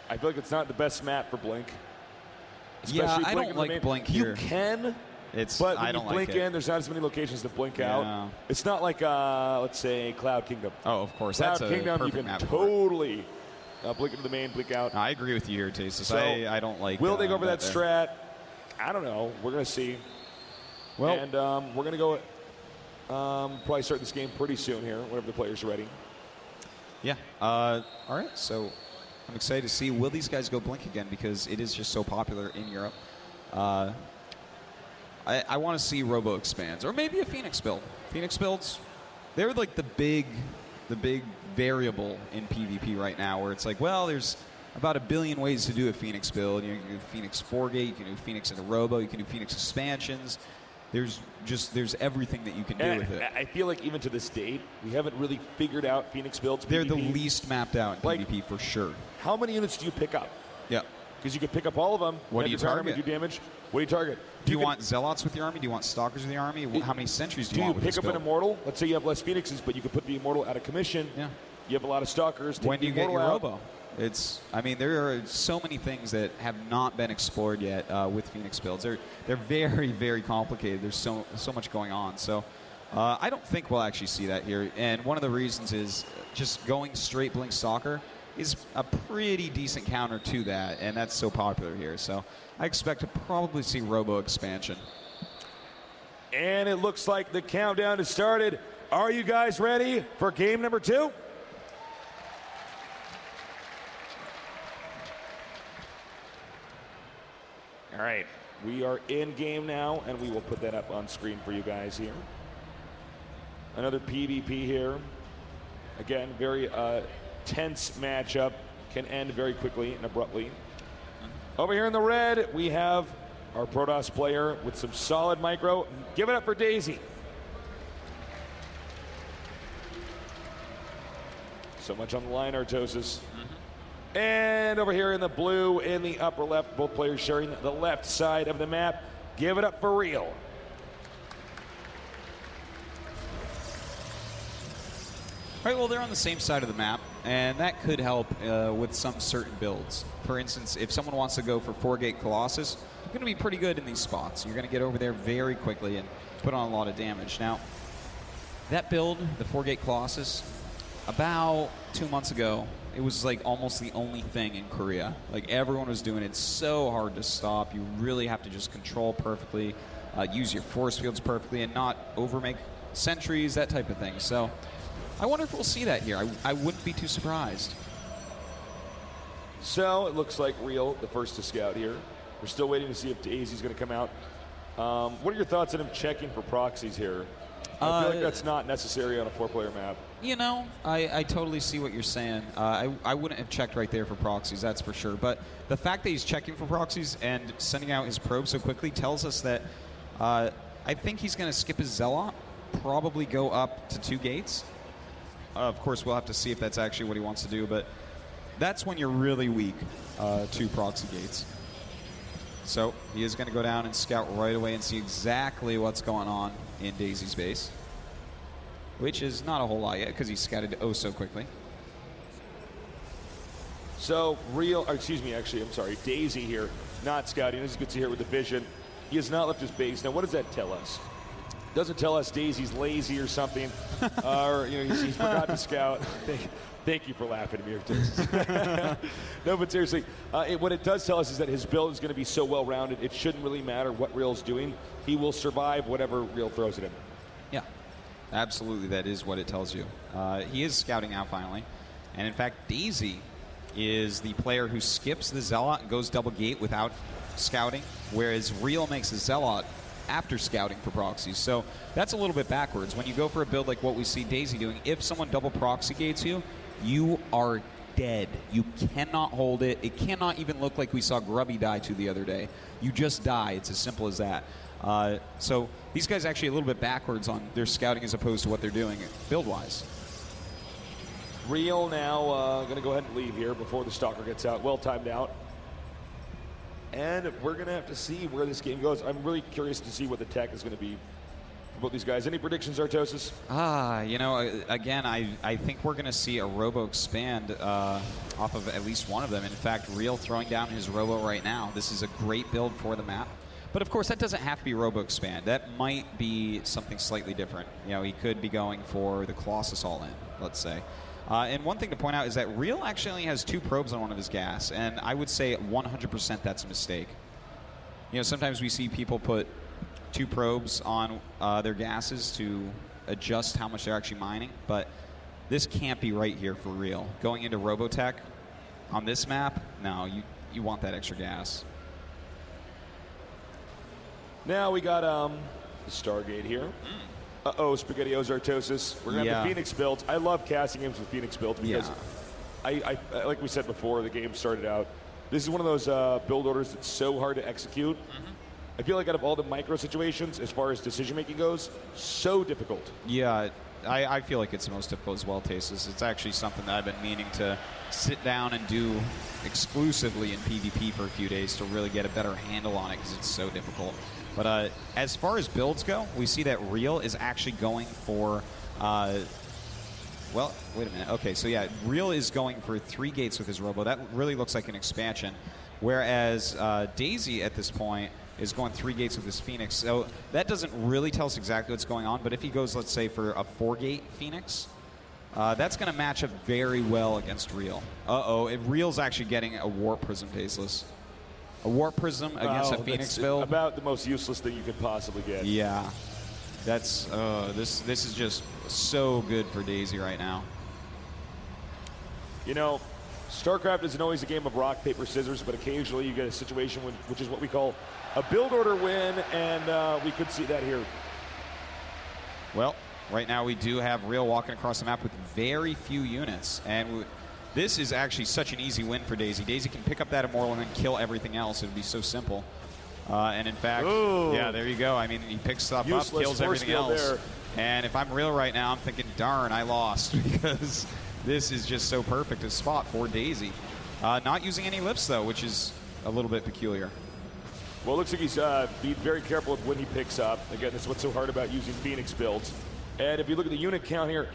I feel like it's not the best map for Blink. Yeah, I don't like Blink here. You can, but when I don't you blink like it. in, there's not as many locations to blink out. It's not like, let's say, Cloud Kingdom. Oh, of course. Cloud That's a Kingdom, you perfect can map totally blink into the main, blink out. I agree with you here, Tasis. So, I don't like. Will they go over that strat? I don't know. We're going to see. Well, and we're going to go probably start this game pretty soon here, whenever the players are ready. Yeah. All right. So I'm excited to see, will these guys go Blink again, because it is just so popular in Europe. I want to see Robo expands, or maybe a Phoenix build. Phoenix builds, they're like the big variable in PvP right now, where it's like, well, there's about a billion ways to do a Phoenix build. You can do Phoenix 4-gate, you can do Phoenix into Robo, you can do Phoenix expansions. There's everything that you can do with it. I feel like even to this date, we haven't really figured out Phoenix builds. They're PvP. the least mapped out in PvP for sure. How many units do you pick up? Yeah. Because you could pick up all of them. What do you target? Do damage. What do you target? Do you want Zealots with your army? Do you want Stalkers with your army? How many Sentries do you want with this build? Do you pick up an Immortal? Let's say you have less Phoenixes, but you could put the Immortal out of commission. Yeah. You have a lot of Stalkers. When do you get your Robo? There are so many things that have not been explored yet with Phoenix builds. They're very, very complicated. There's so much going on. So I don't think we'll actually see that here. And one of the reasons is just going straight Blink Stalker is a pretty decent counter to that, and that's so popular here. So I expect to probably see Robo expansion. And it looks like the countdown has started. Are you guys ready for game number 2? All right, we are in game now, and we will put that up on screen for you guys here. Another PvP here. Again, very tense matchup, can end very quickly and abruptly. Over here in the red, we have our Protoss player with some solid micro. Give it up for Daisy. So much on the line, Artosis. And over here in the blue, in the upper left, both players sharing the left side of the map. Give it up for Real. Right, well, they're on the same side of the map, and that could help with some certain builds. For instance, if someone wants to go for 4-gate Colossus, you're going to be pretty good in these spots. You're going to get over there very quickly and put on a lot of damage. Now, that build, the 4-gate Colossus, about 2 months ago, it was like almost the only thing in Korea. Like, everyone was doing it. It's so hard to stop. You really have to just control perfectly, use your force fields perfectly, and not overmake sentries, that type of thing. So I wonder if we'll see that here. I wouldn't be too surprised. So it looks like Real, the first to scout here. We're still waiting to see if Daisy's going to come out. What are your thoughts on him checking for proxies here? I feel like that's not necessary on a 4-player map. You know, I totally see what you're saying. I wouldn't have checked right there for proxies, that's for sure. But the fact that he's checking for proxies and sending out his probe so quickly tells us that I think he's going to skip his Zealot, probably go up to 2 gates. Of course, we'll have to see if that's actually what he wants to do, but that's when you're really weak to proxy gates. So he is going to go down and scout right away and see exactly what's going on in Daisy's base, which is not a whole lot yet because he scouted oh so quickly. So Daisy here, not scouting. This is good to hear with the vision. He has not left his base. Now, what does that tell us? Doesn't tell us Daisy's lazy or something, or he's forgot to scout. Thank you for laughing at me. No, but seriously, what it does tell us is that his build is going to be so well-rounded, it shouldn't really matter what Real's doing. He will survive whatever Real throws at him. Yeah, absolutely. That is what it tells you. He is scouting out finally. And in fact, Daisy is the player who skips the Zealot and goes double gate without scouting, whereas Real makes a Zealot after scouting for proxies. So that's a little bit backwards. When you go for a build like what we see Daisy doing, if someone double proxy gates you, you are dead. You cannot hold it. It cannot even look like we saw Grubby die to the other day. You just die. It's as simple as that. So these guys actually a little bit backwards on their scouting as opposed to what they're doing build-wise. Real now going to go ahead and leave here before the Stalker gets out. Well timed out. And we're going to have to see where this game goes. I'm really curious to see what the tech is going to be both these guys. Any predictions, Artosis? You know, again, I think we're going to see a Robo expand off of at least one of them. In fact, Real throwing down his Robo right now. This is a great build for the map. But of course, that doesn't have to be Robo expand. That might be something slightly different. You know, he could be going for the Colossus all-in, let's say. And one thing to point out is that Real actually only has 2 probes on one of his gas, and I would say 100% that's a mistake. You know, sometimes we see people put 2 probes on their gases to adjust how much they're actually mining, but this can't be right here for Real. Going into Robotech on this map, no, you want that extra gas. Now we got the Stargate here. Uh-oh, SpaghettiOs Artosis. We're going to have the Phoenix builds. I love casting games with Phoenix builds because, I like we said before the game started out, this is one of those build orders that's so hard to execute. I feel like out of all the micro situations, as far as decision-making goes, so difficult. Yeah, I feel like it's the most difficult as well, Tasis. It's actually something that I've been meaning to sit down and do exclusively in PvP for a few days to really get a better handle on it because it's so difficult. But as far as builds go, we see that Real is actually going for, well, wait a minute. Okay, so yeah, Real is going for 3 gates with his Robo. That really looks like an expansion. Whereas Daisy at this point is going 3 gates with his Phoenix. So that doesn't really tell us exactly what's going on. But if he goes, let's say, for a 4-gate Phoenix, that's going to match up very well against Real. Uh-oh, Real's actually getting a Warp Prism Faceless. A Warp Prism against a Phoenix build. About the most useless thing you could possibly get. Yeah. That's, this is just so good for Daisy right now. You know, StarCraft isn't always a game of rock, paper, scissors, but occasionally you get a situation which is what we call a build order win, and we could see that here. Well, right now we do have Real walking across the map with very few units, and this is actually such an easy win for Daisy. Daisy can pick up that Immortal and then kill everything else. It would be so simple. And in fact, yeah, there you go. I mean, he picks stuff up, kills everything else. There. And if I'm Real right now, I'm thinking, darn, I lost because this is just so perfect a spot for Daisy. Not using any lifts, though, which is a little bit peculiar. Well, it looks like he's being very careful with when he picks up. Again, that's what's so hard about using Phoenix builds. And if you look at the unit count here,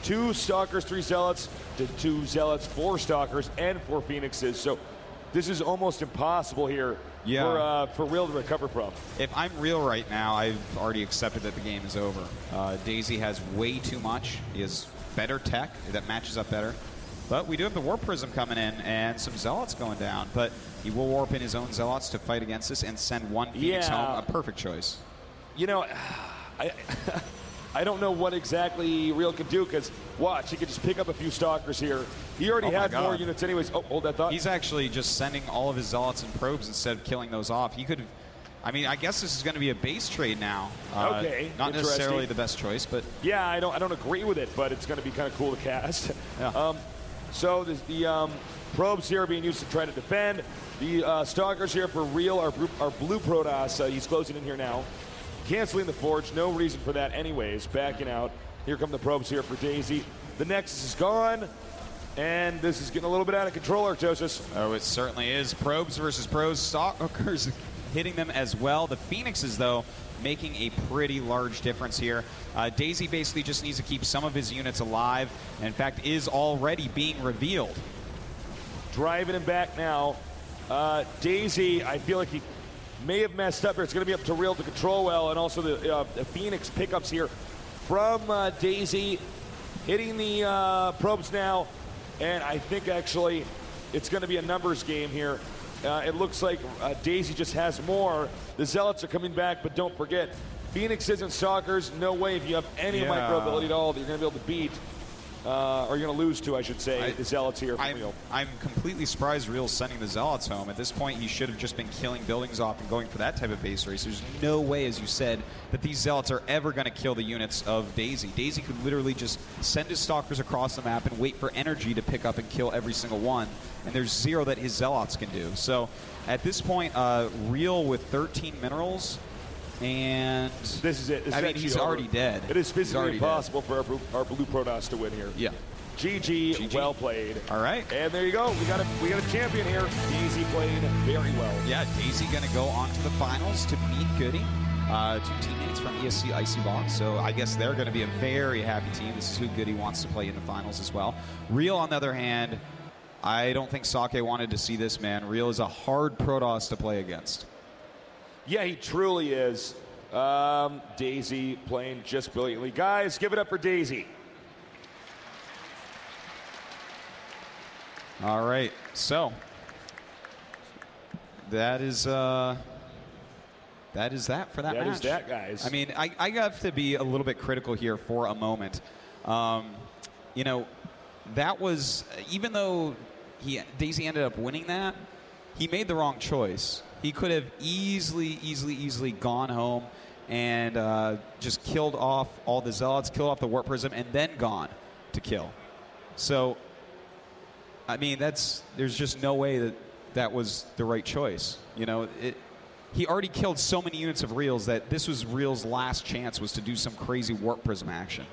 2 Stalkers, 3 Zealots, to 2 Zealots, 4 Stalkers, and 4 Phoenixes. So this is almost impossible here for Real to recover from. If I'm Real right now, I've already accepted that the game is over. Daisy has way too much. He has better tech that matches up better. But we do have the Warp Prism coming in and some Zealots going down. But he will warp in his own Zealots to fight against this and send 1 Phoenix home. A perfect choice. You know, I don't know what exactly Real could do because, watch, he could just pick up a few Stalkers here. He already had more units anyways. Oh, hold that thought. He's actually just sending all of his Zealots and Probes instead of killing those off. He could have, I mean, I guess this is going to be a base trade now. Okay, not necessarily the best choice, but yeah, I don't agree with it, but it's going to be kind of cool to cast. Yeah. So the Probes here are being used to try to defend. The Stalkers here for Real are Blue Protoss. He's closing in here now. Canceling the Forge, no reason for that anyways, backing out. Here come the Probes here for Daisy. The Nexus is gone, and this is getting a little bit out of control, Artosis. Oh, it certainly is. Probes versus Pros. Stalkers hitting them as well. The Phoenixes, though, making a pretty large difference here. Daisy basically just needs to keep some of his units alive, and in fact is already being revealed. Driving him back now. Daisy, I feel like he may have messed up here. It's going to be up to Real to control well, and also the Phoenix pickups here from Daisy, hitting the Probes now, and I think actually it's going to be a numbers game here. It looks like Daisy just has more. The Zealots are coming back, but don't forget, Phoenixes and Stalkers, no way if you have any micro ability at all that you're going to be able to beat. Or you're going to lose to, I should say, the Zealots here from Real. I'm completely surprised Real's sending the Zealots home. At this point, he should have just been killing buildings off and going for that type of base race. There's no way, as you said, that these Zealots are ever going to kill the units of Daisy. Daisy could literally just send his Stalkers across the map and wait for energy to pick up and kill every single one. And there's 0 that his Zealots can do. So at this point, Real with 13 minerals. And this is it. I mean, he's already dead. It is physically impossible for our Blue Protoss to win here. Yeah. GG, well played. All right. And there you go. We got a champion here. Daisy played very well. Yeah, Daisy going to go on to the finals to meet Goody. two teammates from ESC Icy Box, so I guess they're going to be a very happy team. This is who Goody wants to play in the finals as well. Real, on the other hand, I don't think Sake wanted to see this, man. Real is a hard Protoss to play against. Yeah, he truly is. Daisy playing just brilliantly. Guys, give it up for Daisy. All right, so that is that for that match. That is that, guys. I mean, I have to be a little bit critical here for a moment. You know, that was, even though Daisy ended up winning that, he made the wrong choice. He could have easily gone home and just killed off all the Zealots, killed off the Warp Prism, and then gone to kill. So, I mean, there's just no way that was the right choice. You know, he already killed so many units of Reals that this was Real's last chance, was to do some crazy Warp Prism action.